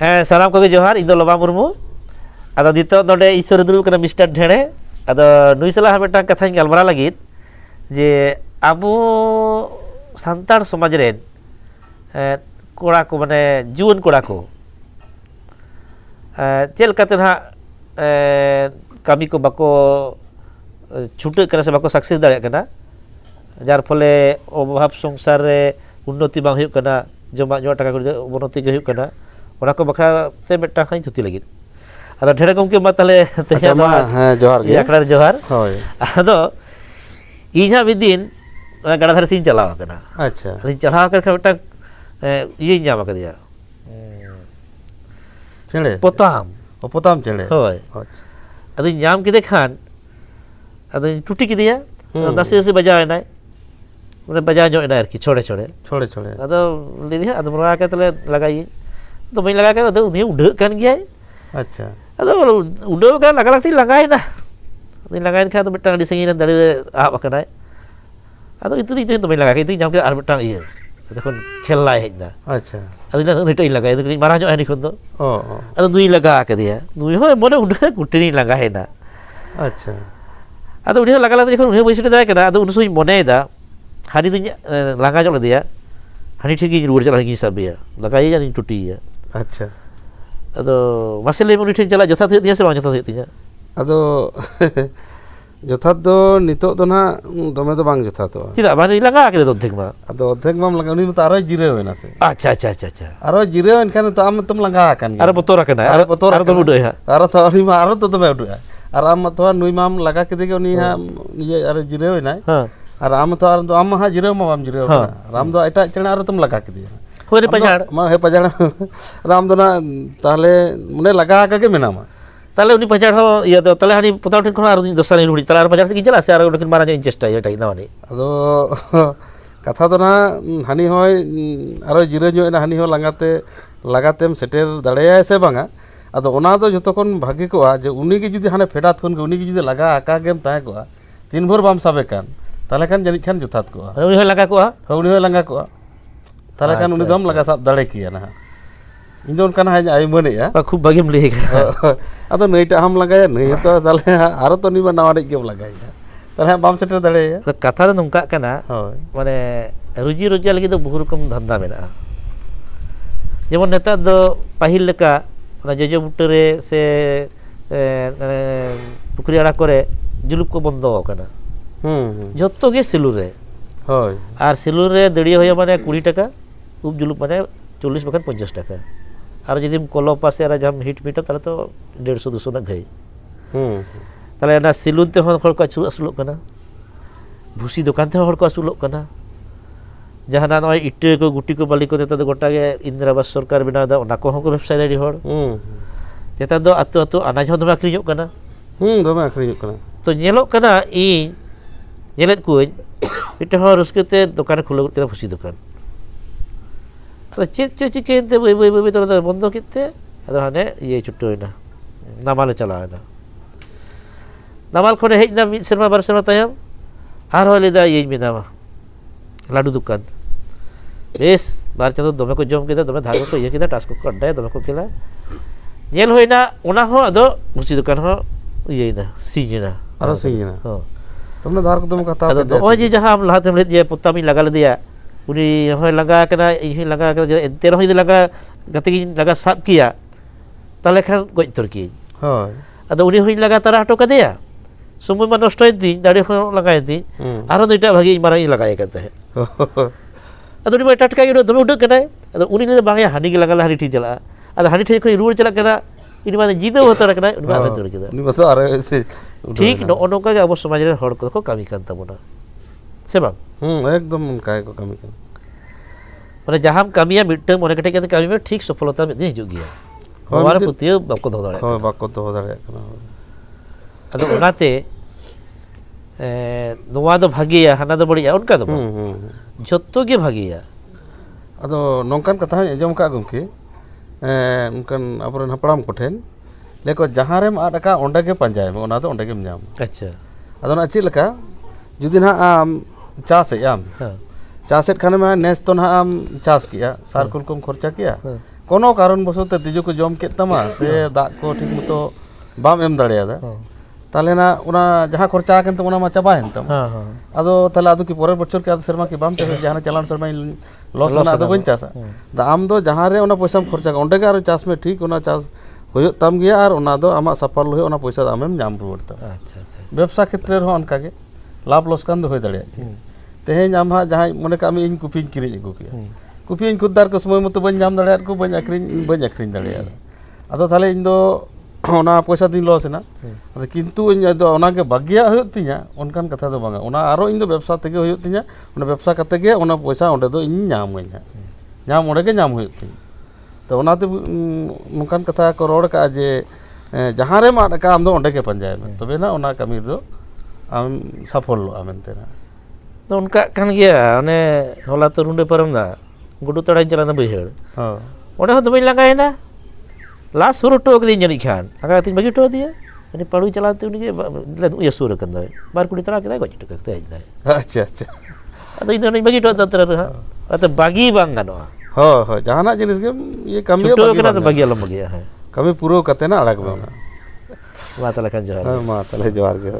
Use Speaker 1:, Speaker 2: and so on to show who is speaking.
Speaker 1: ᱦᱮᱸ ᱥᱟᱱᱟᱢ ᱠᱚᱜᱮ ᱡᱚᱦᱟᱨ ᱤᱧ ᱫᱚ ᱞᱚᱵᱟ ᱢᱩᱨᱢᱩ ᱟᱫᱚ ᱱᱤᱛᱚᱜ ᱱᱚᱰᱮ ᱤᱥᱥᱚᱨ ᱫᱩᱲᱩᱵ ᱠᱟᱱᱟ ᱢᱤᱥᱴᱟᱨ ᱰᱷᱮᱬᱮ ᱟᱫᱚ ᱱᱩᱭ ᱥᱟᱞᱟᱜ ᱢᱤᱫᱴᱟᱝ ᱠᱟᱛᱷᱟᱧ ᱜᱟᱞᱢᱟᱨᱟᱣ ᱞᱟᱹᱜᱤᱫ ᱡᱮ ᱟᱵᱚ ᱥᱟᱱᱛᱟᱲ ᱥᱚᱢᱟᱡᱽ ᱨᱮᱱ ᱠᱚᱲᱟ ᱠᱚ ᱢᱟᱱᱮ ᱡᱩᱣᱟᱹᱱ ᱠᱚᱲᱟ ᱠᱚ ᱪᱮᱫ ᱞᱮᱠᱟᱛᱮ ᱱᱟᱦᱟᱜ ᱠᱟᱹᱢᱤ ᱠᱚ ᱵᱟᱠᱚ ᱪᱷᱩᱴᱟᱹᱜ ᱠᱟᱱᱟ ᱥᱮ ᱵᱟᱠᱚ ᱥᱟᱠᱥᱮᱥ ᱫᱟᱲᱮᱭᱟᱜ ᱠᱟᱱᱟ ᱡᱟᱨ ᱯᱷᱚᱞᱮ ᱚᱵᱷᱟᱵ ᱥᱚᱝᱥᱟর ᱨᱮ উন্নতি ᱵᱟᱝ ᱦᱩᱭᱩᱜ ᱠᱟᱱᱟ ᱡᱚᱢᱟᱜ ᱧᱩᱣᱟᱜ ᱴᱟᱠᱟ ᱠᱚ ᱚᱵᱚᱱᱚᱛᱤ ᱜᱮ ᱦᱩᱭᱩᱜ ᱠᱟᱱᱟ ᱚᱱᱟ ᱠᱚ ᱵᱟᱠᱷᱨᱟ ᱛᱮ ᱢᱤᱫᱴᱟᱝ ᱠᱷᱟᱧ ᱛᱷᱩᱛᱤ ᱞᱟᱹᱜᱤᱫ ᱟᱫᱚ ᱰᱷᱮᱬᱮ ᱜᱚᱢᱠᱮ ᱢᱟ ᱛᱟᱦᱞᱮ ᱛᱮᱦᱮᱧ
Speaker 2: ᱦᱮᱸ ᱡᱚᱦᱟᱨ ᱜᱮ
Speaker 1: ᱟᱠᱷᱲᱟ ᱨᱮ ᱡᱚᱦᱟᱨ
Speaker 2: ᱦᱳᱭ
Speaker 1: ᱟᱫᱚ ᱤᱧ ᱦᱟᱸᱜ ᱢᱤᱫ ᱫᱤᱱ ᱜᱟᱰᱟ ᱫᱷᱟᱨᱮ ᱥᱮᱫ ᱤᱧ ᱪᱟᱞᱟᱣ ᱟᱠᱟᱱᱟ
Speaker 2: ᱟᱪᱪᱷᱟ
Speaker 1: ᱟᱫᱚᱧ ᱪᱟᱞᱟᱣ ᱟᱠᱟᱱ ᱠᱷᱟᱱ ᱢᱤᱫᱴᱟᱝ ᱤᱭᱟᱹᱧ ᱧᱟᱢ ᱟᱠᱟᱫᱮᱭᱟ
Speaker 2: ᱪᱮᱬᱮ
Speaker 1: ᱯᱚᱛᱟᱢ
Speaker 2: ᱪᱮᱬᱮ
Speaker 1: ᱦᱳᱭ
Speaker 2: ᱟᱪᱪᱷᱟ
Speaker 1: ᱟᱫᱚᱧ ᱧᱟᱢ ᱠᱮᱫᱮ ᱠᱷᱟᱱ ᱟᱫᱚᱧ ᱴᱩᱴᱤ ᱠᱮᱫᱮᱭᱟ ᱱᱟᱥᱮ ᱱᱟᱥᱮ ᱵᱟᱡᱟᱣ ᱮᱱᱟᱭ ᱢᱟᱱᱮ ᱵᱟᱡᱟᱣ ᱧᱚᱜ ᱮᱱᱟᱭ ᱟᱨᱠᱤ ᱪᱷᱚᱲᱮ ᱟᱫᱚ ᱞᱟᱹᱭᱫᱟᱹᱧ ᱟᱫᱚ ᱱᱚᱣᱟ ᱛᱟᱦᱞᱮ ᱞᱟᱜᱟᱭᱤᱧ ᱟᱫᱚ ᱵᱟᱹᱧ ᱞᱟᱜᱟᱣ ᱠᱮᱫᱟ ᱟᱫᱚ ᱩᱱᱤ ᱩᱰᱟᱹᱜ ᱠᱟᱱ ᱜᱮᱭᱟᱭ
Speaker 2: ᱟᱪᱪᱷᱟ
Speaker 1: ᱟᱫᱚ ᱩᱰᱟᱹᱣ ᱠᱟᱱ ᱞᱟᱜᱟ ᱞᱟᱜᱛᱮᱧ ᱞᱟᱸᱜᱟᱭᱮᱱᱟ ᱟᱫᱚᱧ ᱞᱟᱸᱜᱟᱭᱮᱱ ᱠᱷᱟᱱ ᱟᱫᱚ ᱢᱤᱫᱴᱟᱝ ᱟᱹᱰᱤ ᱥᱟᱺᱜᱤᱧ ᱨᱮᱱ ᱫᱟᱨᱮ ᱨᱮ ᱟᱵ ᱟᱠᱟᱱᱟᱭ ᱟᱫᱚ ᱤᱧ ᱫᱚ ᱵᱟᱹᱧ ᱞᱟᱜᱟ ᱠᱮᱫᱟ ᱧᱟᱢ ᱠᱮᱫᱟ ᱟᱨ ᱢᱤᱫᱴᱟᱝ ᱤᱭᱟᱹ ᱛᱚᱠᱷᱚᱱ ᱠᱷᱮᱞᱱᱟᱭ ᱦᱮᱡ ᱮᱱᱟ
Speaker 2: ᱟᱪᱪᱷᱟ
Speaker 1: ᱟᱫᱚ ᱱᱤᱛᱚᱜ ᱤᱧ ᱞᱟᱜᱟᱭᱟ ᱠᱟᱹᱴᱤᱡ ᱢᱟᱨᱟᱝ ᱧᱚᱜ ᱦᱟᱹᱱᱤ ᱠᱷᱚᱱ ᱫᱚ
Speaker 2: ᱚ
Speaker 1: ᱟᱫᱚ ᱱᱩᱭ ᱞᱟᱜᱟ ᱟᱠᱟᱫᱮᱭᱟ ᱱᱩᱭ ᱦᱚᱸ ᱢᱚᱱᱮ ᱩᱰᱟᱹᱣ ᱠᱩᱴᱤᱨᱤᱧ ᱞᱟᱸᱜᱟᱭᱮᱱᱟ
Speaker 2: ᱟᱪᱪᱷᱟ
Speaker 1: ᱟᱫᱚ ᱩᱱᱤ ᱦᱚᱸ ᱞᱟᱜᱟ ᱞᱟᱜᱟ ᱡᱚᱠᱷᱚᱱ ᱩᱱᱤ ᱦᱚᱸ ᱵᱟᱹᱧ ᱥᱮᱴᱮᱨ ᱫᱟᱲᱮᱭᱟᱜ ᱠᱟᱱᱟ ᱟᱫᱚ ᱩᱱ ᱥᱚᱢᱚᱭ ᱤᱧ ᱢᱚᱱᱮᱭᱮᱫᱟ ᱦᱟᱹᱱᱤ ᱫᱩᱧ ᱞᱟᱸᱜᱟ ᱧᱚᱜ ᱞᱮᱫᱮᱭᱟ ᱦᱟᱹᱱᱤ ᱴᱷᱮᱱ ᱜᱤᱧ ᱨᱩᱣᱟᱹᱲ ᱪᱟᱞᱟᱜ ᱦᱟᱹᱱᱤᱧ ᱥᱟᱵᱮᱭᱟ ᱞᱟᱜᱟᱭᱮᱭᱟ ᱟᱨᱤᱧ ᱴᱩᱴᱤᱭᱮᱭᱟ
Speaker 2: ᱟᱪᱪᱷᱟ
Speaker 1: ᱟᱫᱚ ᱢᱟᱥᱮ ᱞᱟᱹᱭ ᱢᱮ ᱩᱱᱤ ᱴᱷᱮᱱ ᱪᱟᱞᱟᱜ ᱡᱚᱛᱷᱟᱛ ᱦᱩᱭᱩᱜ ᱛᱤᱧᱟ ᱥᱮ ᱵᱟᱝ ᱡᱚᱛᱷᱟᱛ ᱦᱩᱭᱩᱜ ᱛᱤᱧᱟ
Speaker 2: ᱟᱫᱚ ᱡᱚᱛᱷᱟᱛ ᱫᱚ ᱱᱤᱛᱚᱜ ᱫᱚ ᱱᱟᱦᱟᱜ ᱫᱚᱢᱮ ᱫᱚ ᱵᱟᱝ ᱡᱚᱛᱷᱟᱛᱚᱜᱼᱟ
Speaker 1: ᱪᱮᱫᱟᱜ ᱵᱟᱝ ᱞᱟᱸᱜᱟ ᱠᱮᱫᱟ ᱚᱨᱫᱷᱮᱠ ᱢᱟ
Speaker 2: ᱟᱫᱚ ᱚᱨᱫᱷᱮᱠ ᱢᱟᱢ ᱞᱟᱸᱜᱟ ᱩᱱᱤ ᱢᱟᱛᱚ ᱟᱨᱚᱭ ᱡᱤᱨᱟᱹᱣ ᱮᱱᱟ ᱥᱮ
Speaker 1: ᱟᱪᱪᱷᱟ
Speaker 2: ᱟᱨᱚᱭ ᱡᱤᱨᱟᱹᱣ ᱮᱱᱠᱷᱟᱱ ᱱᱤᱛᱚᱜ ᱟᱢ ᱢᱟᱛᱚᱢ ᱞᱟᱸᱜᱟ ᱟᱠᱟᱱ ᱜᱮᱭᱟ
Speaker 1: ᱟᱨᱚ ᱵᱚᱛᱚᱨ ᱟᱠᱟᱱᱟᱭ ᱟᱨᱚ ᱫᱚᱢ ᱩᱰᱟᱹᱜ ᱦᱟᱸᱜ
Speaker 2: ᱟᱨᱚ ᱛᱚ ᱩᱱᱤ ᱢᱟ ᱟᱨᱚ ᱛᱚ ᱫᱚᱢᱮ ᱩᱰᱟᱹᱜᱼᱟ ᱟᱨ ᱟᱢ ᱢᱟᱛᱚ ᱱᱩᱭ ᱢᱟᱢ ᱞᱟᱜᱟ ᱠᱮᱫᱮ ᱜᱮ ᱩᱱᱤ ᱦᱟᱸᱜ ᱤᱭᱟᱹ ᱟᱨᱚ ᱡᱤᱨᱟᱹᱣ ᱮᱱᱟᱭ ᱟᱨ ᱟᱢ ᱛᱚ ᱟᱢ ᱢᱟ ᱦᱟᱸᱜ ᱡᱤᱨᱟᱹᱣ ᱢᱟ ᱵᱟᱢ ᱡᱤᱨᱟᱹᱣ ᱠᱟᱱᱟ ᱟᱨ ᱟᱢ ᱫᱚ ᱮᱴᱟᱜ ᱪᱮᱬᱮ ᱟᱨᱚ ᱛᱚᱢ ᱞᱟᱜᱟ ᱠᱮᱫᱮᱭᱟ
Speaker 1: ᱦᱳᱭ ᱯᱟᱡᱟᱲ
Speaker 2: ᱯᱟᱡᱟᱲ ᱟᱫᱚ ᱟᱢ ᱫᱚ ᱱᱟᱜ ᱛᱟᱦᱞᱮ ᱚᱸᱰᱮ ᱞᱟᱜᱟ ᱟᱠᱟ ᱜᱮ ᱢᱮᱱᱟᱢᱟ
Speaker 1: তাহলে উনি পাজার হো ইয়া তো তাহলে হানি পতাও ঠেন কোন আর দোসানি রুড়ি তাহলে আর পাজার সে কি চালা সে আর ওটা মারা যায় চেষ্টা এটাই না মানে
Speaker 2: ᱟᱫᱚ ᱠᱟᱛᱷᱟ ᱫᱚ ᱱᱟ ᱦᱟᱹᱱᱤ ᱦᱚᱸᱭ ᱟᱨᱚ ᱡᱤᱨᱟᱹ ᱧᱚᱜ ᱮᱱᱟ ᱦᱟᱹᱱᱤ ᱦᱚᱸ ᱞᱟᱜᱟᱛᱮᱢ ᱥᱮᱴᱮᱨ ᱫᱟᱲᱮᱭᱟᱭ ᱥᱮ ᱵᱟᱝᱟ ᱟᱫᱚ ᱚᱱᱟ ᱫᱚ ᱡᱚᱛᱚ ᱠᱷᱚᱱ ᱵᱷᱟᱹᱜᱤ ᱠᱚᱜᱼᱟ ᱡᱮ ᱩᱱᱤ ᱜᱮ ᱡᱩᱫᱤ ᱦᱟᱱᱮ ᱯᱷᱮᱰᱟᱛ ᱠᱷᱚᱱ ᱜᱮ ᱩᱱᱤ ᱜᱮ ᱡᱩᱫᱤ ᱞᱟᱜᱟ ᱟᱠᱟ ᱜᱮᱢ ᱛᱟᱦᱮᱸ ᱠᱚᱜᱼᱟ ᱛᱤᱱ ᱵᱷᱳᱨ ᱵᱟᱢ ᱥᱟᱵᱮ ᱠᱟᱱ ᱛᱟᱦᱞᱮ ᱠᱷᱟᱱ ᱡᱟᱹᱱᱤᱡ ᱠᱷᱟᱱ ᱡᱚᱛᱷᱟᱛ ᱠᱚᱜᱼᱟ
Speaker 1: উনি হয় লাগা কোয়া
Speaker 2: ᱩᱱᱤ ᱦᱚᱸᱭ ᱞᱟᱸᱜᱟ ᱠᱚᱜᱼᱟ ᱛᱟᱦᱞᱮ ᱠᱷᱟᱱ ᱩᱱᱤ ᱫᱚᱢ ᱞᱟᱜᱟ ᱥᱟᱵ ᱫᱟᱲᱮ ᱠᱮᱭᱟ ᱱᱟᱦᱟᱜ ᱤᱧ ᱫᱚ ᱚᱱᱠᱟ ᱱᱟᱦᱟᱜ ᱟᱭᱢᱟᱹᱱᱮᱜᱼᱟ
Speaker 1: খুব ভাগিম ᱞᱟᱹᱭ ᱠᱟᱫᱟ
Speaker 2: ᱟᱫᱚ ᱱᱩᱭᱴᱟᱜ ᱦᱚᱢ ᱞᱟᱜᱟᱭᱟ ᱱᱩᱭ ᱛᱚ ᱛᱟᱦᱞᱮ ᱟᱨᱚ ᱛᱚ ᱱᱩᱭ ᱢᱟ ᱱᱟᱣᱟᱱᱤᱡ ᱜᱮᱢ ᱞᱟᱜᱟᱭᱟ ᱛᱟᱦᱞᱮ ᱵᱟᱢ ᱥᱮᱴᱮᱨ ᱫᱟᱲᱮᱭᱟᱭᱟ
Speaker 1: ᱠᱟᱛᱷᱟ ᱫᱚ ᱱᱚᱝᱠᱟᱜ ᱠᱟᱱᱟ
Speaker 2: ᱦᱳᱭ
Speaker 1: ᱢᱟᱱᱮ ᱨᱩᱡᱤ ᱨᱳᱡᱜᱟᱨ ᱞᱟᱹᱜᱤᱫ ᱫᱚ ᱵᱚᱦᱩ ᱨᱚᱠᱚᱢ ᱫᱷᱟᱱᱫᱟ ᱢᱮᱱᱟᱜᱼᱟ ᱡᱮᱢᱚᱱ ᱱᱮᱛᱟর ᱫᱚ ᱯᱟᱹᱦᱤᱞ ᱞᱮᱠᱟ ᱚᱱᱟ ᱡᱚᱡᱚ ᱵᱩᱴᱟᱹ ᱨᱮ ᱥᱮ পুকুরি আড়া করে জুলুপ কো বন্ধ আকানা যত গে সিলুর রে
Speaker 2: হয়
Speaker 1: আর সিলুর রে দাঁড়িয়ে হয়ে মানে 20 টাকা উপ জুলুপ মানে 40 বাখান 50 টাকা আর যদি কলম পাশে আর জাম হিট মিটা তাহলে তো 150 200 না গাই তাহলে না সিলুন তে হড় কো আসুলক কানা ভুসি দোকান তে হড় কো আসুলক কানা জাহানা নয় ইটে কো গুটি কো বালি কো তেতা দ গোটা গে ইন্দিরাবাস সরকার বিনা দা ওনা কো হকো ব্যবসা দাঁড়ি হড় তেতা দ আতো আতো আনাজ হন দমে আক্রিᱧᱚᱜ কানা
Speaker 2: দমে আক্রিᱧᱚᱜ কানা
Speaker 1: তো ñelok কানা ᱤᱧ ñelet kuñ এটা হর রুস্কেতে দোকান খুলে কেটে ভুসি দোকান আদা চেক চিকেনতে বই তো বন্ধ কিতে আদা হানে ইয়ে ছুট্টো হইনা নামালে চালায় না নামাল খনে হেজ না মিদ সেরমা বার সেরমা তায়াম আর হলে দা ইয়ে মিনামা লাডু দোকান বেশ বার চাঁদো দমে কো জম কেদা দমে ধাগো কো ইয়ে কেদা টাস কো কাড্ডায় দমে কো খেলা ñel হইনা ওনা হো আদো ভুসি দোকান হো ইয়ে না সিজনা
Speaker 2: আরো সিজনা হ্যাঁ তোমরা ধার কো তুমি কথা
Speaker 1: আদো ওই যে যাহা আম লাহাতে মলে যে পত্তামি লাগা লেদিয়া উনি হয় লাগা কেনা ইহি লাগা কেনা যে এতে রহি লাগা গাতে কি লাগা সাব কিয়া তাহলে খান গজ তোর কি
Speaker 2: হয়
Speaker 1: আদো উনি হই লাগা তারা আটকা দেয়া সময় মা নষ্ট হই দিন দাড়ি হো লাগাই দিন আরো দুইটা ভাগি মারাই লাগাই কাতে আদো উনি টাটকা গিয়ে দমে উডক কেনা আদো উনি লে বাংয়া হানি গে লাগালা হানি ঠিক জ্বালা আদো হানি ঠিক কই রুড় চালা কেনা ইনি মানে জিদে হতো রাখনা উনি আদো তোর কেদা
Speaker 2: উনি মতো আর
Speaker 1: ঠিক নকা গে অবশ্য সমাজের হড় কো কামি কান তাবনা সে বাং
Speaker 2: একদম কায় কো কামি কান
Speaker 1: মানে জাহাম কামিয়া মিটং মনে কটে কাতে কামি মে ঠিক সফলতা মে হিজু গিয়া হওয়ার প্রতিও বাক্য ধো দাঁড়ায়
Speaker 2: হয় বাক্য ধো দাঁড়ায় কানা
Speaker 1: আদো ওনাতে নোয়া দো ভাগিয়া হানা দো বড়িয়া উনকা দো যত গে ভাগিয়া
Speaker 2: ᱟᱫᱚ ᱱᱚᱝᱠᱟᱱ ᱠᱟᱛᱷᱟ ᱦᱚᱸᱧ ᱟᱸᱡᱚᱢ ᱠᱟᱜ ᱜᱚᱢᱠᱮ ᱚᱱᱠᱟᱱ ᱟᱵᱚᱨᱮᱱ ᱦᱟᱯᱲᱟᱢ ᱠᱚᱴᱷᱮᱱ ᱞᱮᱠᱚ ᱡᱟᱦᱟᱸ ᱨᱮᱢ ᱟᱫ ᱟᱠᱟ ᱚᱸᱰᱮ ᱜᱮ ᱯᱟᱸᱡᱟᱭ ᱢᱮ ᱚᱱᱟ ᱫᱚ ᱚᱸᱰᱮ ᱜᱮᱢ ᱧᱟᱢᱟ
Speaker 1: ᱟᱪᱪᱷᱟ
Speaker 2: ᱟᱫᱚ ᱱᱟᱜ ᱪᱮᱫ ᱞᱮᱠᱟ ᱡᱩᱫᱤ ᱱᱟᱜ ᱟᱢ ᱪᱟᱥᱮᱜ ᱟᱢ ᱪᱟᱥᱮᱫ ᱠᱷᱟᱱᱮᱢ ᱱᱮᱥ ᱛᱚ ᱱᱟᱜ ᱟᱢ ᱪᱟᱥ ᱠᱮᱜᱼᱟ ᱥᱟᱨ ᱠᱩᱞ ᱠᱚᱢ ᱠᱷᱚᱨᱪᱟ ᱠᱮᱜᱼᱟ कोनो कारण बसते तिजु को जम केत तमा से दाग को ठीक मतो बाम एम दाड़ेयादा ताले ना उना जहाँ खर्चा केन तो उना मा चाबायन तम आदो ताले आदो की पोरे बच्चर के आदो शर्मा की बाम चास जहाँ चलान शर्मा लॉस ना आदो बन चासा दा आम दो जहाँ रे उना पैसा खर्चा ओंडे के आरो चास में ठीक उना चास होयो तम गया और उना दो आमा सफल होयो उना पैसा आमेम नाम रुवड़ता व्यवसाय क्षेत्र रे अनका के लाभ लोसकान दो होय दाड़े तेहें आम हा जहाँ मने का इन कुपी किरी अगु किया कुपी खुददार को समय मतो बन नाम दाड़े को बन अखरिन दाड़े आदो ताले इन दो ओना पैसा दिन लॉस ना किंतु इन दो ओना के भाग्या होयो तिया उनकान कथा दो बांगा ओना आरो इन दो व्यवसाय तेगे होयो तिया ओना व्यवसाय कते गे ओना पैसा ओंडे दो इन नाम गई नाम ओंडे के नाम होयो तिया तो ओनाते नुकान कथा को रोड का जे जहाँ रे मा का आम दो ओंडे के पंजाय में तबे ना ओना कमी दो आम सफल लो आमेनते ना
Speaker 1: तो उनका कान गया ओने होला तो रुंडे परम दा गुडू तड़ाई चला ना बहिड़ ओने हो दमे लगाए ना लास्ट सुर टोक दिन जनी खान अगर तीन बगी टो दिया अनि पड़ू चलाते उनके ये सुर कंदा बार कुड़ी तड़ा के गज टक ते आइदा
Speaker 2: अच्छा अच्छा
Speaker 1: अतो इन बगी टो तत्र रहा अतो बागी बांगानो
Speaker 2: हो हो जहाना जिनिस के ये कमी
Speaker 1: टो के ना तो बागी अलम गया है
Speaker 2: कमी पूरो कते ना अड़क में
Speaker 1: माता लखन जोहार
Speaker 2: माता ले जोहार के